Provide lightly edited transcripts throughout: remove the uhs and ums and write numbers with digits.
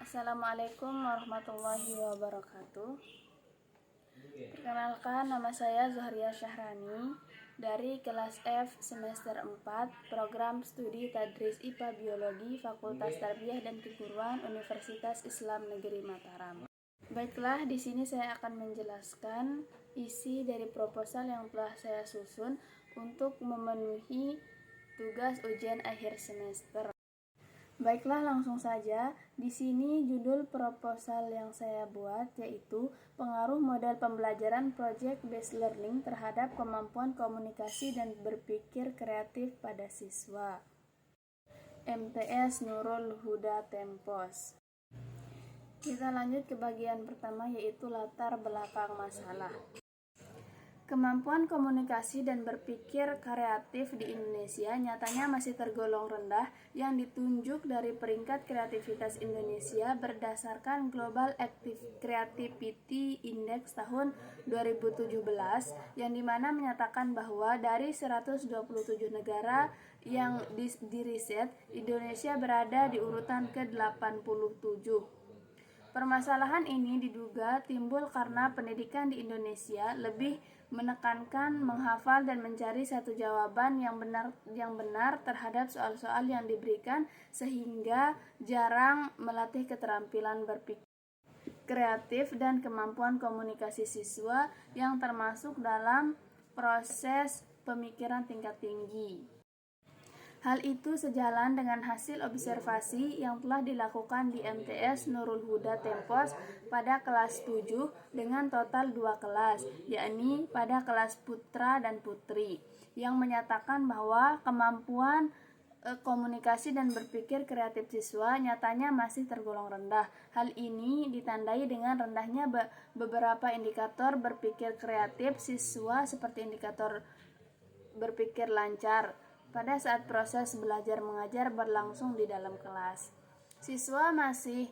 Assalamualaikum warahmatullahi wabarakatuh. Perkenalkan, nama saya Zuhriya Syahrani dari kelas F semester 4 program studi Tadris IPA Biologi Fakultas Tarbiyah dan Keguruan Universitas Islam Negeri Mataram. Baiklah, di sini saya akan menjelaskan isi dari proposal yang telah saya susun untuk memenuhi tugas ujian akhir semester. Baiklah, langsung saja. Di sini judul proposal yang saya buat yaitu pengaruh model pembelajaran Project Based Learning terhadap kemampuan komunikasi dan berpikir kreatif pada siswa. MTS Nurul Huda Tempos. Kita lanjut ke bagian pertama yaitu latar belakang masalah. Kemampuan komunikasi dan berpikir kreatif di Indonesia nyatanya masih tergolong rendah yang ditunjuk dari peringkat kreativitas Indonesia berdasarkan Global Creativity Index tahun 2017 yang dimana menyatakan bahwa dari 127 negara yang diriset, Indonesia berada di urutan ke-87. Permasalahan ini diduga timbul karena pendidikan di Indonesia lebih menekankan menghafal dan mencari satu jawaban yang benar terhadap soal-soal yang diberikan sehingga jarang melatih keterampilan berpikir kreatif dan kemampuan komunikasi siswa yang termasuk dalam proses pemikiran tingkat tinggi. Hal itu sejalan dengan hasil observasi yang telah dilakukan di MTS Nurul Huda Tempos pada kelas 7 dengan total 2 kelas, yakni pada kelas putra dan putri, yang menyatakan bahwa kemampuan komunikasi dan berpikir kreatif siswa nyatanya masih tergolong rendah. Hal ini ditandai dengan rendahnya beberapa indikator berpikir kreatif siswa seperti indikator berpikir lancar pada saat proses belajar mengajar berlangsung di dalam kelas. Siswa masih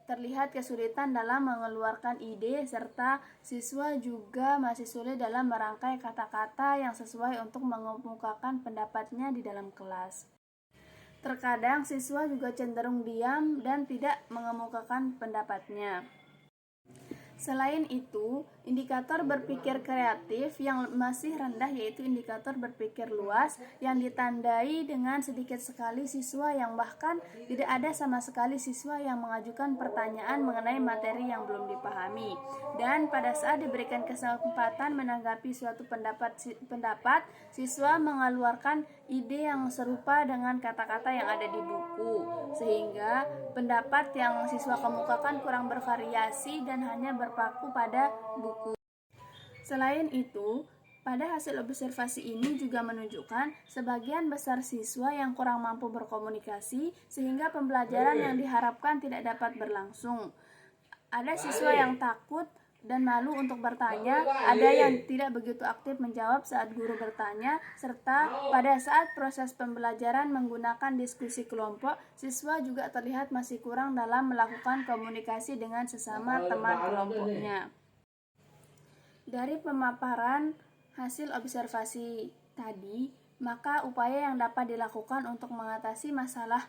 terlihat kesulitan dalam mengeluarkan ide serta siswa juga masih sulit dalam merangkai kata-kata yang sesuai untuk mengemukakan pendapatnya di dalam kelas. Terkadang siswa juga cenderung diam dan tidak mengemukakan pendapatnya. Selain itu, indikator berpikir kreatif yang masih rendah yaitu indikator berpikir luas yang ditandai dengan sedikit sekali siswa yang bahkan tidak ada sama sekali siswa yang mengajukan pertanyaan mengenai materi yang belum dipahami. Dan pada saat diberikan kesempatan menanggapi suatu pendapat, siswa mengeluarkan ide yang serupa dengan kata-kata yang ada di buku, sehingga pendapat yang siswa kemukakan kurang bervariasi dan hanya berpaku pada buku. Selain itu, pada hasil observasi ini juga menunjukkan sebagian besar siswa yang kurang mampu berkomunikasi sehingga pembelajaran yang diharapkan tidak dapat berlangsung. Ada siswa yang takut dan malu untuk bertanya, ada yang tidak begitu aktif menjawab saat guru bertanya, serta pada saat proses pembelajaran menggunakan diskusi kelompok, siswa juga terlihat masih kurang dalam melakukan komunikasi dengan sesama teman kelompoknya. Dari pemaparan hasil observasi tadi, maka upaya yang dapat dilakukan untuk mengatasi masalah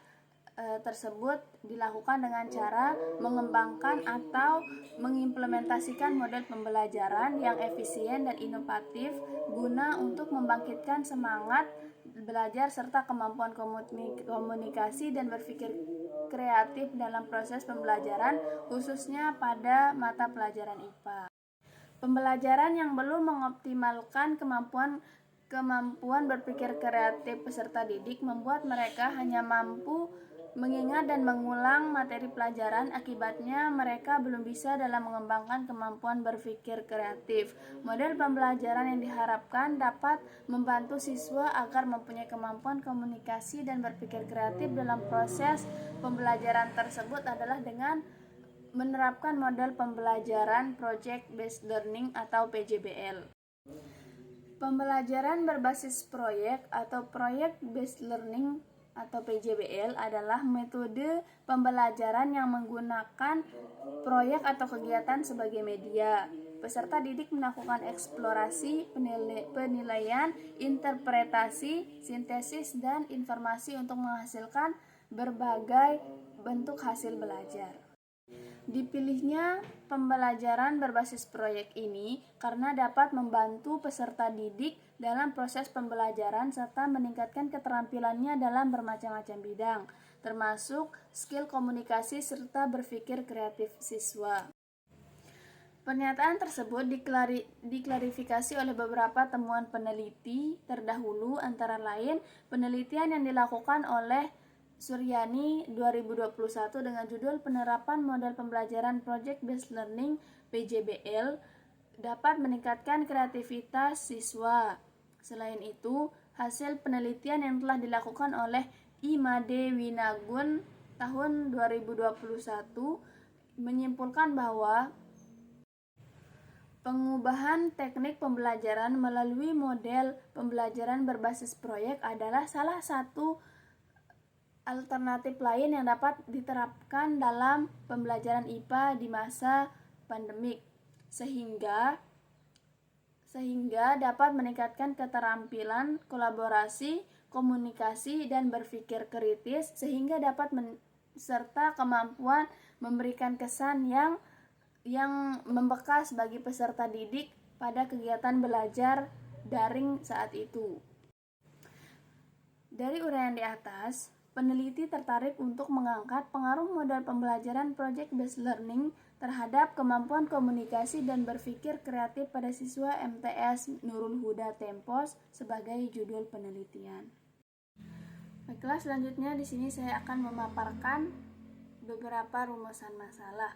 tersebut dilakukan dengan cara mengembangkan atau mengimplementasikan model pembelajaran yang efisien dan inovatif guna untuk membangkitkan semangat belajar serta kemampuan komunikasi dan berpikir kreatif dalam proses pembelajaran khususnya pada mata pelajaran IPA. Pembelajaran yang belum mengoptimalkan kemampuan berpikir kreatif peserta didik membuat mereka hanya mampu mengingat dan mengulang materi pelajaran, akibatnya mereka belum bisa dalam mengembangkan kemampuan berpikir kreatif. Model pembelajaran yang diharapkan dapat membantu siswa agar mempunyai kemampuan komunikasi dan berpikir kreatif dalam proses pembelajaran tersebut adalah dengan menerapkan model pembelajaran Project Based Learning atau PJBL. Pembelajaran berbasis proyek atau Project Based Learning atau PJBL adalah metode pembelajaran yang menggunakan proyek atau kegiatan sebagai media. Peserta didik melakukan eksplorasi, penilaian, interpretasi, sintesis, dan informasi untuk menghasilkan berbagai bentuk hasil belajar. Dipilihnya pembelajaran berbasis proyek ini karena dapat membantu peserta didik dalam proses pembelajaran serta meningkatkan keterampilannya dalam bermacam-macam bidang, termasuk skill komunikasi serta berpikir kreatif siswa. Pernyataan tersebut diklarifikasi oleh beberapa temuan peneliti terdahulu, antara lain penelitian yang dilakukan oleh Suryani 2021 dengan judul Penerapan Model Pembelajaran Project Based Learning (PJBL) dapat meningkatkan kreativitas siswa. Selain itu, hasil penelitian yang telah dilakukan oleh Imade Winagun tahun 2021 menyimpulkan bahwa pengubahan teknik pembelajaran melalui model pembelajaran berbasis proyek adalah salah satu alternatif lain yang dapat diterapkan dalam pembelajaran IPA di masa pandemik, sehingga dapat meningkatkan keterampilan kolaborasi, komunikasi, dan berpikir kritis, sehingga dapat serta kemampuan memberikan kesan yang membekas bagi peserta didik pada kegiatan belajar daring saat itu. Dari uraian di atas, peneliti tertarik untuk mengangkat pengaruh model pembelajaran project-based learning terhadap kemampuan komunikasi dan berpikir kreatif pada siswa MTS Nurul Huda Tempos sebagai judul penelitian. Baiklah, selanjutnya di sini saya akan memaparkan beberapa rumusan masalah.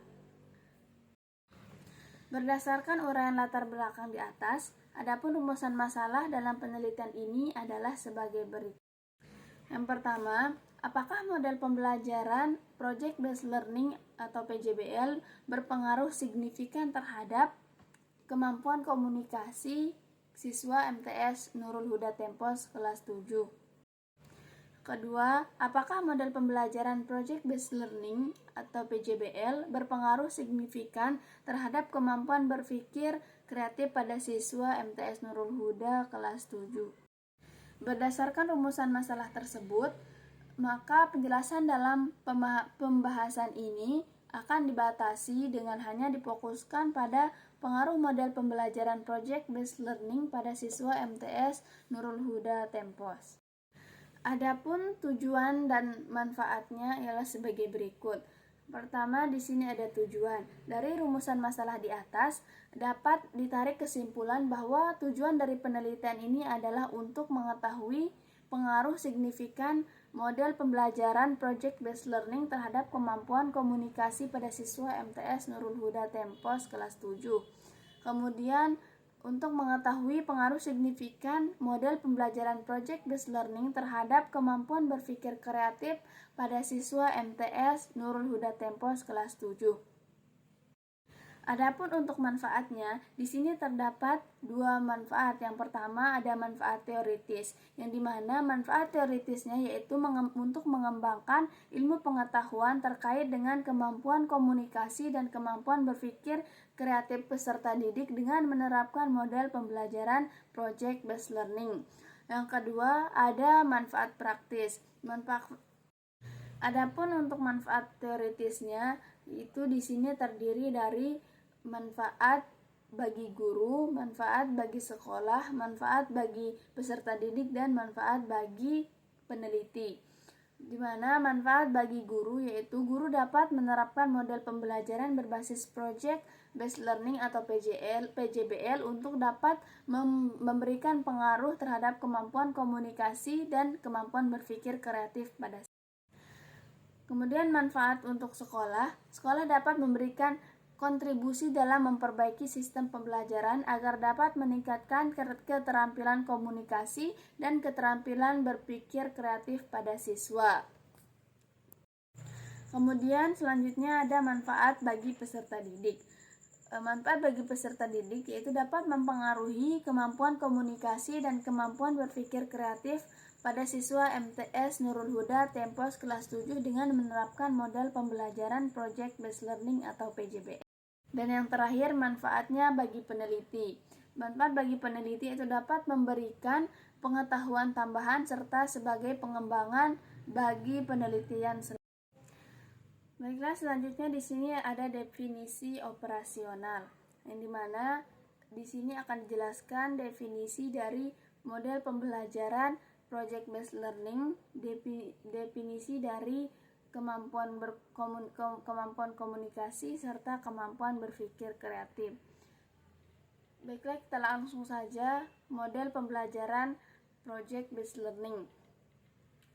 Berdasarkan uraian latar belakang di atas, adapun rumusan masalah dalam penelitian ini adalah sebagai berikut. Yang pertama, apakah model pembelajaran Project Based Learning atau PJBL berpengaruh signifikan terhadap kemampuan komunikasi siswa MTS Nurul Huda Tempos kelas 7? Kedua, apakah model pembelajaran Project Based Learning atau PJBL berpengaruh signifikan terhadap kemampuan berpikir kreatif pada siswa MTS Nurul Huda kelas 7? Berdasarkan rumusan masalah tersebut, maka penjelasan dalam pembahasan ini akan dibatasi dengan hanya difokuskan pada pengaruh model pembelajaran Project Based Learning pada siswa MTS Nurul Huda Tempos. Adapun tujuan dan manfaatnya ialah sebagai berikut. Pertama, di sini ada tujuan. Dari rumusan masalah di atas dapat ditarik kesimpulan bahwa tujuan dari penelitian ini adalah untuk mengetahui pengaruh signifikan model pembelajaran Project Based Learning terhadap kemampuan komunikasi pada siswa MTS Nurul Huda Tempos kelas 7. Kemudian, untuk mengetahui pengaruh signifikan model pembelajaran Project Based Learning terhadap kemampuan berpikir kreatif pada siswa MTS Nurul Huda Tempos kelas 7. Adapun untuk manfaatnya, di sini terdapat dua manfaat. Yang pertama ada manfaat teoritis, yang dimana manfaat teoritisnya yaitu untuk mengembangkan ilmu pengetahuan terkait dengan kemampuan komunikasi dan kemampuan berpikir kreatif peserta didik dengan menerapkan model pembelajaran Project Based Learning. Yang kedua ada manfaat praktis. Adapun untuk manfaat teoritisnya itu di sini terdiri dari manfaat bagi guru, manfaat bagi sekolah, manfaat bagi peserta didik, dan manfaat bagi peneliti. Di mana manfaat bagi guru yaitu guru dapat menerapkan model pembelajaran berbasis Project Based Learning atau PJBL untuk dapat memberikan pengaruh terhadap kemampuan komunikasi dan kemampuan berpikir kreatif pada. Kemudian manfaat untuk sekolah dapat memberikan kontribusi dalam memperbaiki sistem pembelajaran agar dapat meningkatkan keterampilan komunikasi dan keterampilan berpikir kreatif pada siswa. Kemudian selanjutnya ada manfaat bagi peserta didik. Manfaat bagi peserta didik yaitu dapat mempengaruhi kemampuan komunikasi dan kemampuan berpikir kreatif pada siswa MTS Nurul Huda Tempos kelas 7 dengan menerapkan model pembelajaran Project Based Learning atau PJBL. Dan yang terakhir, manfaatnya bagi peneliti. Manfaat bagi peneliti itu dapat memberikan pengetahuan tambahan serta sebagai pengembangan bagi penelitian. Baiklah, selanjutnya di sini ada definisi operasional, yang dimana di sini akan dijelaskan definisi dari model pembelajaran project based learning, definisi dari kemampuan komunikasi serta kemampuan berpikir kreatif. Baiklah, kita langsung saja model pembelajaran project based learning,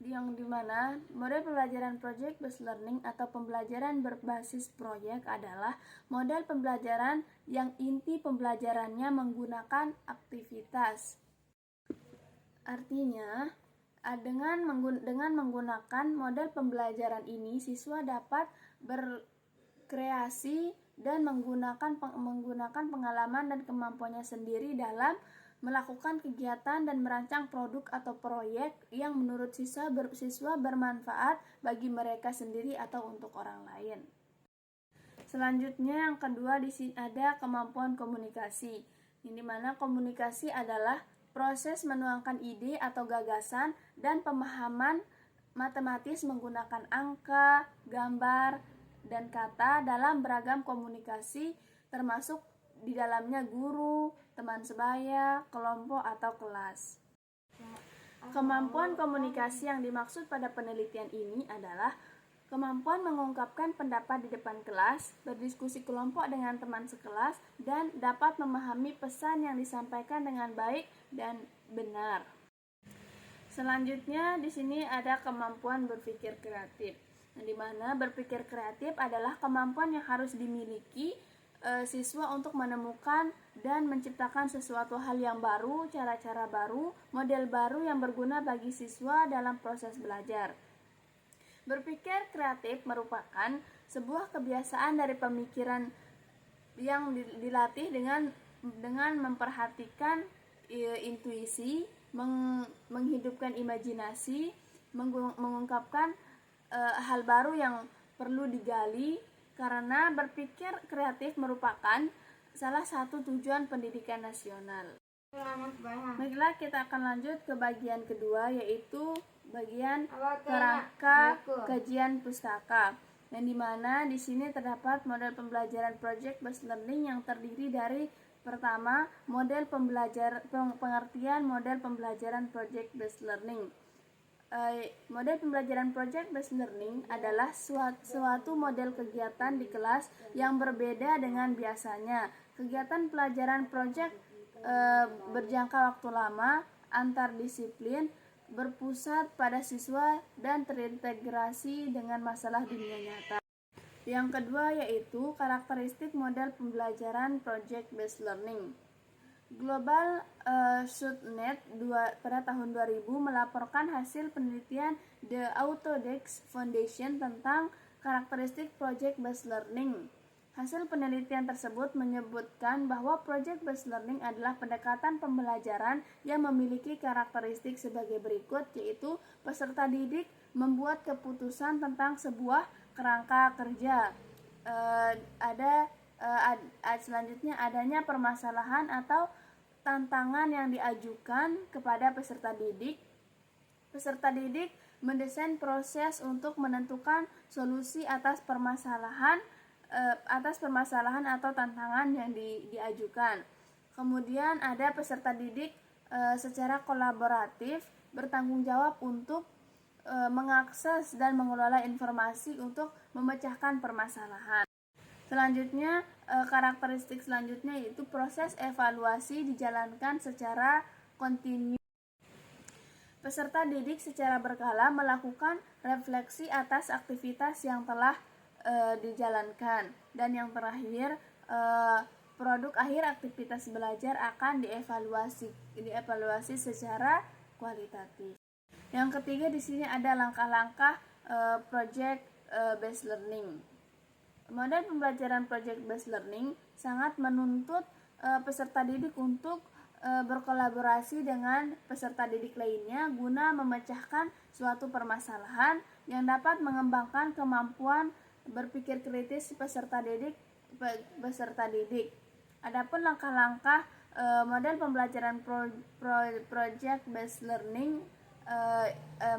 yang dimana model pembelajaran project based learning atau pembelajaran berbasis proyek adalah model pembelajaran yang inti pembelajarannya menggunakan aktivitas. Artinya, dengan menggunakan model pembelajaran ini, siswa dapat berkreasi dan menggunakan pengalaman dan kemampuannya sendiri dalam melakukan kegiatan dan merancang produk atau proyek yang menurut siswa bermanfaat bagi mereka sendiri atau untuk orang lain. Selanjutnya, yang kedua, di sini ada kemampuan komunikasi, yang dimana komunikasi adalah proses menuangkan ide atau gagasan dan pemahaman matematis menggunakan angka, gambar, dan kata dalam beragam komunikasi, termasuk di dalamnya guru, teman sebaya, kelompok, atau kelas. Kemampuan komunikasi yang dimaksud pada penelitian ini adalah kemampuan mengungkapkan pendapat di depan kelas, berdiskusi kelompok dengan teman sekelas, dan dapat memahami pesan yang disampaikan dengan baik dan benar. Selanjutnya di sini ada kemampuan berpikir kreatif, di mana berpikir kreatif adalah kemampuan yang harus dimiliki siswa untuk menemukan dan menciptakan sesuatu hal yang baru, cara-cara baru, model baru yang berguna bagi siswa dalam proses belajar. Berpikir kreatif merupakan sebuah kebiasaan dari pemikiran yang dilatih dengan memperhatikan intuisi, menghidupkan imajinasi, mengungkapkan hal baru yang perlu digali, karena berpikir kreatif merupakan salah satu tujuan pendidikan nasional. Baiklah, kita akan lanjut ke bagian kedua, yaitu bagian kerangka kajian pustaka, yang dimana di sini terdapat model pembelajaran project based learning yang terdiri dari pertama, pengertian model pembelajaran project based learning. Model pembelajaran project based learning adalah suatu model kegiatan di kelas yang berbeda dengan biasanya. Kegiatan pelajaran project berjangka waktu lama, antar disiplin, berpusat pada siswa, dan terintegrasi dengan masalah dunia nyata. Yang kedua yaitu karakteristik model pembelajaran project based learning. Global Subnet pada tahun 2000 melaporkan hasil penelitian The Autodesk Foundation tentang karakteristik project based learning. Hasil penelitian tersebut menyebutkan bahwa project based learning adalah pendekatan pembelajaran yang memiliki karakteristik sebagai berikut, yaitu peserta didik membuat keputusan tentang sebuah kerangka kerja. Selanjutnya adanya permasalahan atau tantangan yang diajukan kepada peserta didik. Peserta didik mendesain proses untuk menentukan solusi atas permasalahan atau tantangan yang diajukan. Kemudian ada peserta didik secara kolaboratif bertanggung jawab untuk mengakses dan mengelola informasi untuk memecahkan permasalahan. Selanjutnya, karakteristik selanjutnya yaitu proses evaluasi dijalankan secara kontinu. Peserta didik secara berkala melakukan refleksi atas aktivitas yang telah dijalankan. Dan yang terakhir, produk akhir aktivitas belajar akan dievaluasi secara kualitatif. Yang ketiga di sini ada langkah-langkah project based learning. Model pembelajaran project based learning sangat menuntut peserta didik untuk berkolaborasi dengan peserta didik lainnya guna memecahkan suatu permasalahan yang dapat mengembangkan kemampuan berpikir kritis peserta didik. Adapun langkah-langkah model pembelajaran project based learning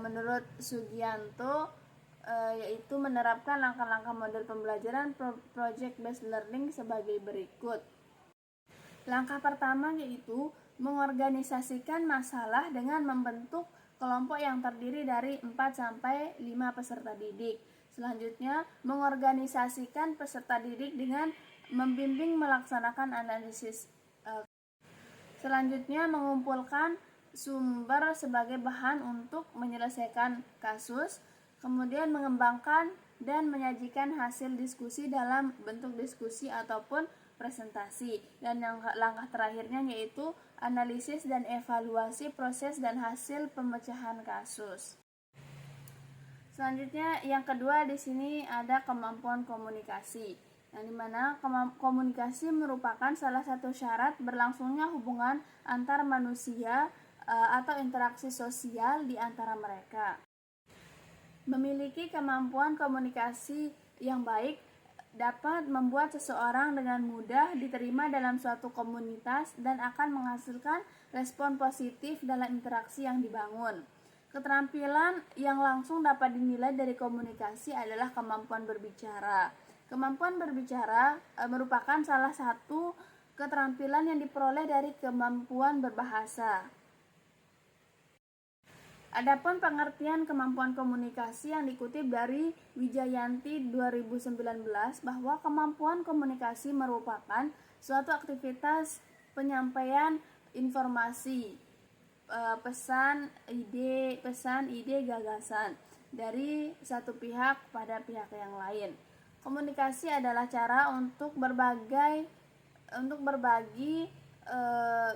menurut Sugianto yaitu menerapkan langkah-langkah model pembelajaran project based learning sebagai berikut. Langkah pertama yaitu mengorganisasikan masalah dengan membentuk kelompok yang terdiri dari 4-5 peserta didik. Selanjutnya, mengorganisasikan peserta didik dengan membimbing melaksanakan analisis. Selanjutnya, mengumpulkan sumber sebagai bahan untuk menyelesaikan kasus, kemudian mengembangkan dan menyajikan hasil diskusi dalam bentuk diskusi ataupun presentasi. Dan yang langkah terakhirnya yaitu analisis dan evaluasi proses dan hasil pemecahan kasus. Selanjutnya yang kedua di sini ada kemampuan komunikasi. Yang dimana komunikasi merupakan salah satu syarat berlangsungnya hubungan antar manusia atau interaksi sosial di antara mereka. Memiliki kemampuan komunikasi yang baik dapat membuat seseorang dengan mudah diterima dalam suatu komunitas dan akan menghasilkan respon positif dalam interaksi yang dibangun. Keterampilan yang langsung dapat dinilai dari komunikasi adalah kemampuan berbicara. Kemampuan berbicara merupakan salah satu keterampilan yang diperoleh dari kemampuan berbahasa. Adapun pengertian kemampuan komunikasi yang dikutip dari Wijayanti 2019 bahwa kemampuan komunikasi merupakan suatu aktivitas penyampaian informasi, pesan, ide, gagasan dari satu pihak pada pihak yang lain. Komunikasi adalah cara untuk berbagi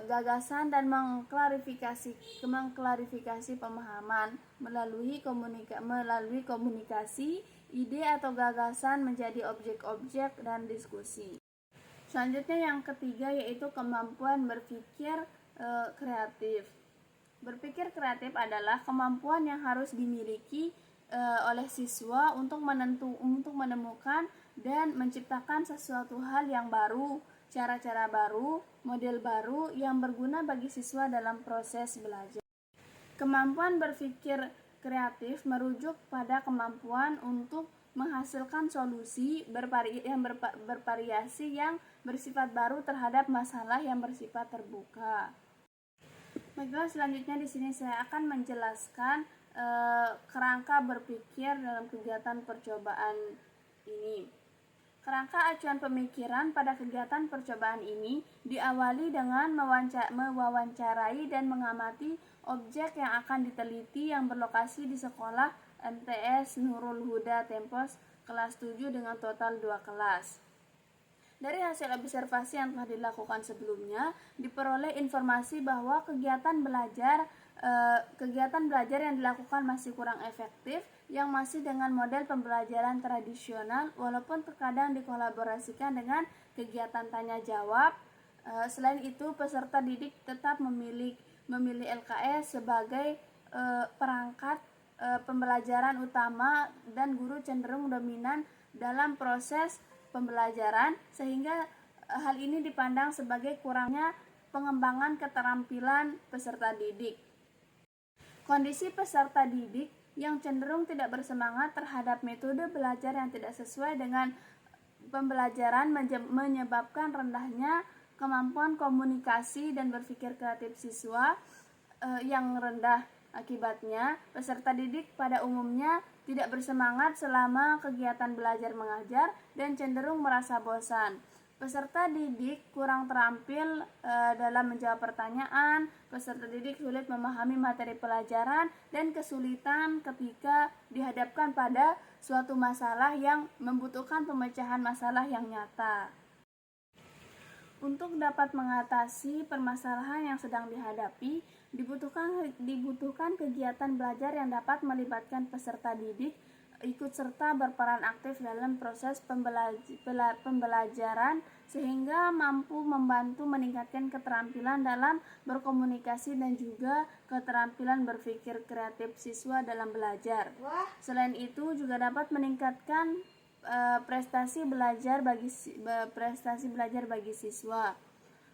gagasan dan mengklarifikasi pemahaman melalui komunikasi, ide atau gagasan menjadi objek-objek dan diskusi. Selanjutnya yang ketiga yaitu kemampuan berpikir kreatif. Berpikir kreatif adalah kemampuan yang harus dimiliki oleh siswa untuk menemukan dan menciptakan sesuatu hal yang baru, cara-cara baru, model baru yang berguna bagi siswa dalam proses belajar. Kemampuan berpikir kreatif merujuk pada kemampuan untuk menghasilkan solusi yang bervariasi yang bersifat baru terhadap masalah yang bersifat terbuka. Baiklah, selanjutnya di sini saya akan menjelaskan kerangka berpikir dalam kegiatan percobaan ini. Kerangka acuan pemikiran pada kegiatan percobaan ini diawali dengan mewawancarai dan mengamati objek yang akan diteliti yang berlokasi di sekolah MTS Nurul Huda Tempos kelas 7 dengan total 2 kelas. Dari hasil observasi yang telah dilakukan sebelumnya, diperoleh informasi bahwa kegiatan belajar yang dilakukan masih kurang efektif, yang masih dengan model pembelajaran tradisional, walaupun terkadang dikolaborasikan dengan kegiatan tanya jawab. Selain itu, peserta didik tetap memilih LKS sebagai perangkat pembelajaran utama dan guru cenderung dominan dalam proses pembelajaran, sehingga hal ini dipandang sebagai kurangnya pengembangan keterampilan peserta didik. Kondisi peserta didik yang cenderung tidak bersemangat terhadap metode belajar yang tidak sesuai dengan pembelajaran menyebabkan rendahnya kemampuan komunikasi dan berpikir kreatif siswa yang rendah. Akibatnya, peserta didik pada umumnya tidak bersemangat selama kegiatan belajar mengajar dan cenderung merasa bosan. Peserta didik kurang terampil dalam menjawab pertanyaan, peserta didik sulit memahami materi pelajaran, dan kesulitan ketika dihadapkan pada suatu masalah yang membutuhkan pemecahan masalah yang nyata. Untuk dapat mengatasi permasalahan yang sedang dihadapi, dibutuhkan kegiatan belajar yang dapat melibatkan peserta didik ikut serta berperan aktif dalam proses pembelajaran sehingga mampu membantu meningkatkan keterampilan dalam berkomunikasi dan juga keterampilan berpikir kreatif siswa dalam belajar. Selain itu juga dapat meningkatkan prestasi belajar bagi siswa.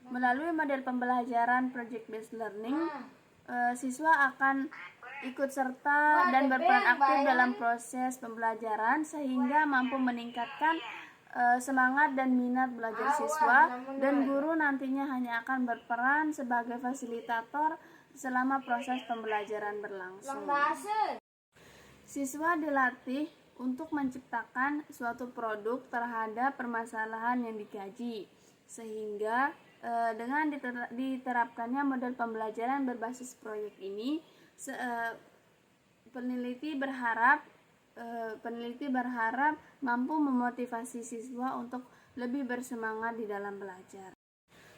Melalui model pembelajaran project based learning, siswa akan ikut serta dan berperan aktif dalam proses pembelajaran sehingga mampu meningkatkan semangat dan minat belajar siswa, dan guru nantinya hanya akan berperan sebagai fasilitator selama proses pembelajaran berlangsung. Siswa dilatih untuk menciptakan suatu produk terhadap permasalahan yang dikaji, sehingga dengan diterapkannya model pembelajaran berbasis proyek ini, peneliti berharap mampu memotivasi siswa untuk lebih bersemangat di dalam belajar.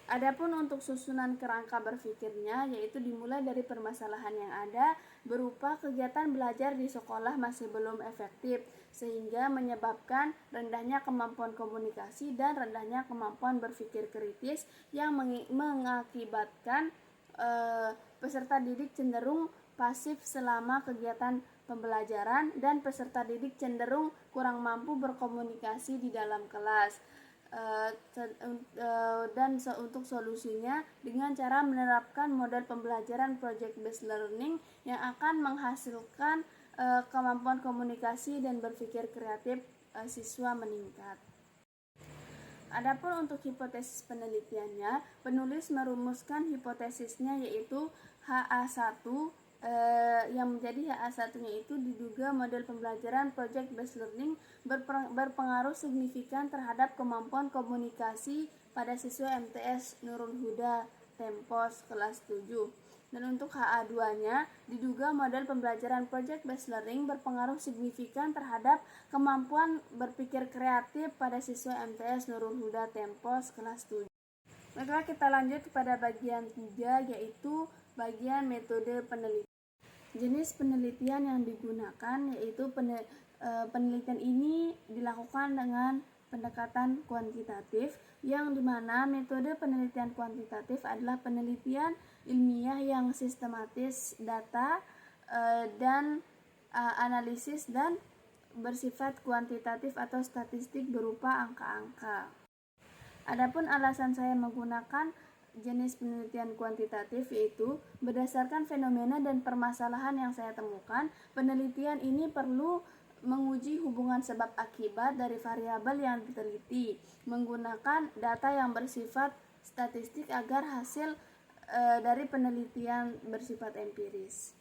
Adapun untuk susunan kerangka berpikirnya, yaitu dimulai dari permasalahan yang ada berupa kegiatan belajar di sekolah masih belum efektif, sehingga menyebabkan rendahnya kemampuan komunikasi dan rendahnya kemampuan berpikir kritis yang mengakibatkan peserta didik cenderung pasif selama kegiatan pembelajaran dan peserta didik cenderung kurang mampu berkomunikasi di dalam kelas. Dan untuk solusinya dengan cara menerapkan model pembelajaran project based learning yang akan menghasilkan kemampuan komunikasi dan berpikir kreatif siswa meningkat. Adapun untuk hipotesis penelitiannya, penulis merumuskan hipotesisnya yaitu HA1 yang menjadi HA1-nya itu diduga model pembelajaran project based learning berpengaruh signifikan terhadap kemampuan komunikasi pada siswa MTS Nurul Huda Tempos kelas 7. Dan untuk HA2-nya diduga model pembelajaran project based learning berpengaruh signifikan terhadap kemampuan berpikir kreatif pada siswa MTS Nurul Huda Tempos kelas 7. Maka kita lanjut kepada bagian 3, yaitu bagian metode penelitian. Jenis penelitian yang digunakan yaitu penelitian ini dilakukan dengan pendekatan kuantitatif, yang dimana metode penelitian kuantitatif adalah penelitian ilmiah yang sistematis data dan analisis dan bersifat kuantitatif atau statistik berupa angka-angka. Adapun alasan saya menggunakan jenis penelitian kuantitatif yaitu berdasarkan fenomena dan permasalahan yang saya temukan, penelitian ini perlu menguji hubungan sebab akibat dari variabel yang diteliti menggunakan data yang bersifat statistik agar hasil dari penelitian bersifat empiris.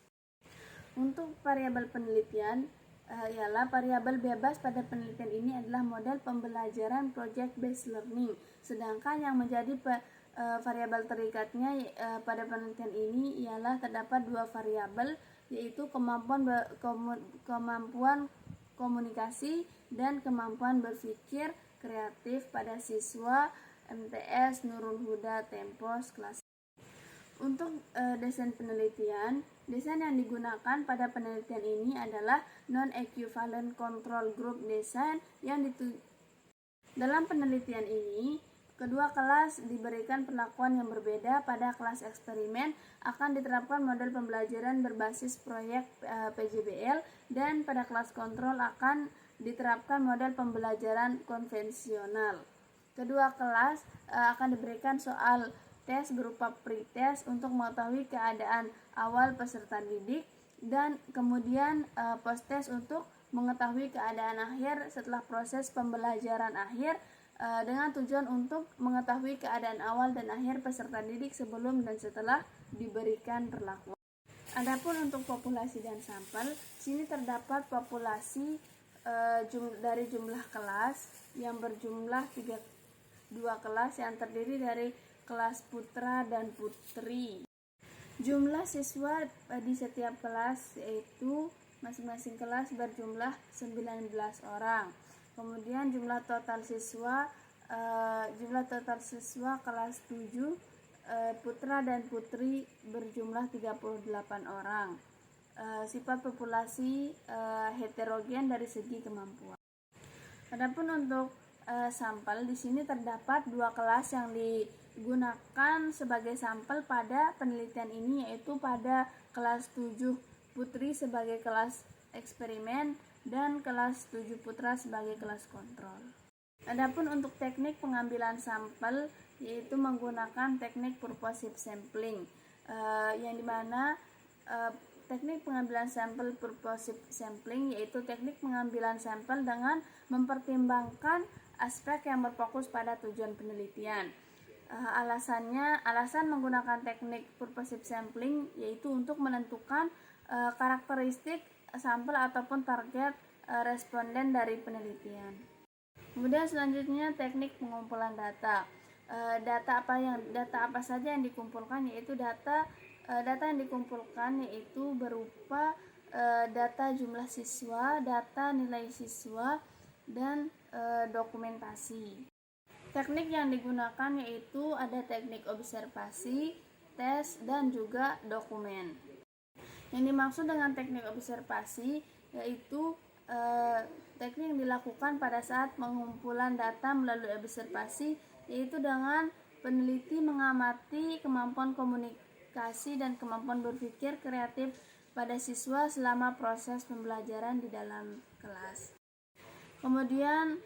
Untuk variabel penelitian ialah variabel bebas pada penelitian ini adalah model pembelajaran project based learning, sedangkan yang menjadi variabel terikatnya pada penelitian ini ialah terdapat 2 variabel, yaitu kemampuan komunikasi dan kemampuan berpikir kreatif pada siswa MTS Nurul Huda Tempos kelas. Untuk desain penelitian, desain yang digunakan pada penelitian ini adalah non-equivalent control group design yang dalam penelitian ini kedua kelas diberikan perlakuan yang berbeda. Pada kelas eksperimen akan diterapkan model pembelajaran berbasis proyek PJBL, dan pada kelas kontrol akan diterapkan model pembelajaran konvensional. Kedua kelas akan diberikan soal tes berupa pretest untuk mengetahui keadaan awal peserta didik, dan kemudian post-test untuk mengetahui keadaan akhir setelah proses pembelajaran akhir, dengan tujuan untuk mengetahui keadaan awal dan akhir peserta didik sebelum dan setelah diberikan perlakuan. Adapun untuk populasi dan sampel, sini terdapat populasi dari jumlah kelas yang berjumlah 2 kelas yang terdiri dari kelas putra dan putri. Jumlah siswa di setiap kelas yaitu masing-masing kelas berjumlah 19 orang. Kemudian jumlah total siswa kelas 7 putra dan putri berjumlah 38 orang. Sifat populasi heterogen dari segi kemampuan. Adapun untuk sampel, di sini terdapat 2 kelas yang digunakan sebagai sampel pada penelitian ini, yaitu pada kelas 7 putri sebagai kelas eksperimen dan kelas 7 putra sebagai kelas kontrol. Adapun untuk teknik pengambilan sampel yaitu menggunakan teknik purposive sampling, yang dimana teknik pengambilan sampel purposive sampling, yaitu teknik pengambilan sampel dengan mempertimbangkan aspek yang berfokus pada tujuan penelitian. Alasan menggunakan teknik purposive sampling yaitu untuk menentukan karakteristik sampel ataupun target responden dari penelitian. Kemudian selanjutnya teknik pengumpulan data. Data apa saja yang dikumpulkan, yaitu data yang dikumpulkan yaitu berupa data jumlah siswa, data nilai siswa, dan dokumentasi. Teknik yang digunakan yaitu ada teknik observasi, tes, dan juga dokumen. Yang dimaksud dengan teknik observasi yaitu teknik yang dilakukan pada saat pengumpulan data melalui observasi, yaitu dengan peneliti mengamati kemampuan komunikasi dan kemampuan berpikir kreatif pada siswa selama proses pembelajaran di dalam kelas. Kemudian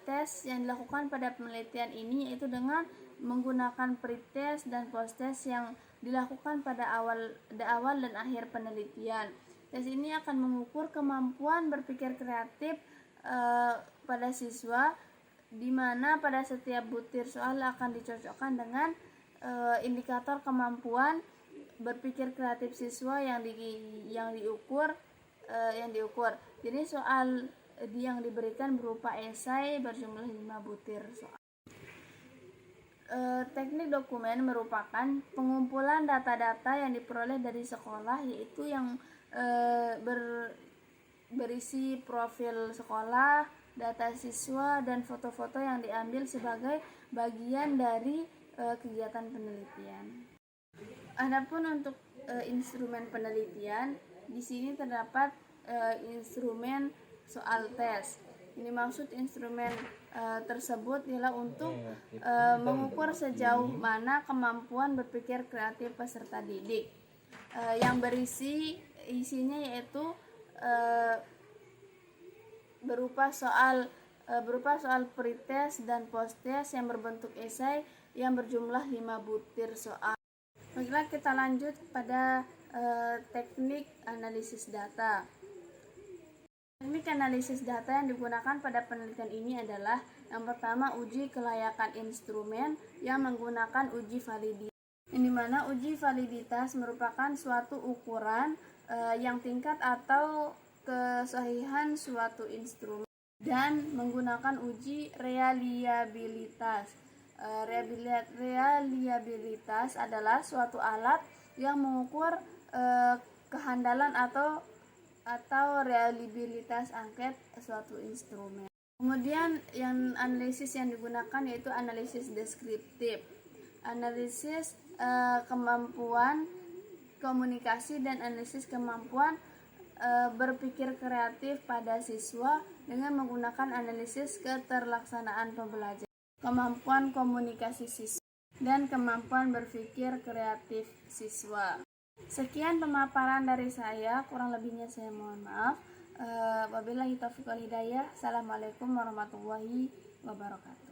tes yang dilakukan pada penelitian ini yaitu dengan menggunakan pretest dan posttest yang dilakukan pada awal dan akhir penelitian. Tes ini akan mengukur kemampuan berpikir kreatif pada siswa, di mana pada setiap butir soal akan dicocokkan dengan indikator kemampuan berpikir kreatif siswa yang diukur. Jadi soal yang diberikan berupa esai berjumlah 5 butir soal. Teknik dokumen merupakan pengumpulan data-data yang diperoleh dari sekolah, yaitu yang berisi profil sekolah, data siswa, dan foto-foto yang diambil sebagai bagian dari kegiatan penelitian. Adapun untuk instrumen penelitian, di sini terdapat instrumen soal tes. Ini maksud instrumen tersebut ialah untuk mengukur sejauh mana kemampuan berpikir kreatif peserta didik. Yang isinya yaitu berupa soal pretest dan posttest yang berbentuk esai yang berjumlah 5 butir soal. Baiklah, kita lanjut pada teknik analisis data. Teknik analisis data yang digunakan pada penelitian ini adalah yang pertama, uji kelayakan instrumen yang menggunakan uji validitas. Yang dimana uji validitas merupakan suatu ukuran yang tingkat atau kesahihan suatu instrumen, dan menggunakan uji reliabilitas. Reliabilitas adalah suatu alat yang mengukur kehandalan atau reliabilitas angket suatu instrumen. Kemudian analisis yang digunakan yaitu analisis deskriptif. Analisis kemampuan komunikasi dan analisis kemampuan berpikir kreatif pada siswa dengan menggunakan analisis keterlaksanaan pembelajaran, kemampuan komunikasi siswa, dan kemampuan berpikir kreatif siswa. Sekian pemaparan dari saya, kurang lebihnya saya mohon maaf. Wabillahi taufiq wal hidayah. Assalamualaikum warahmatullahi wabarakatuh.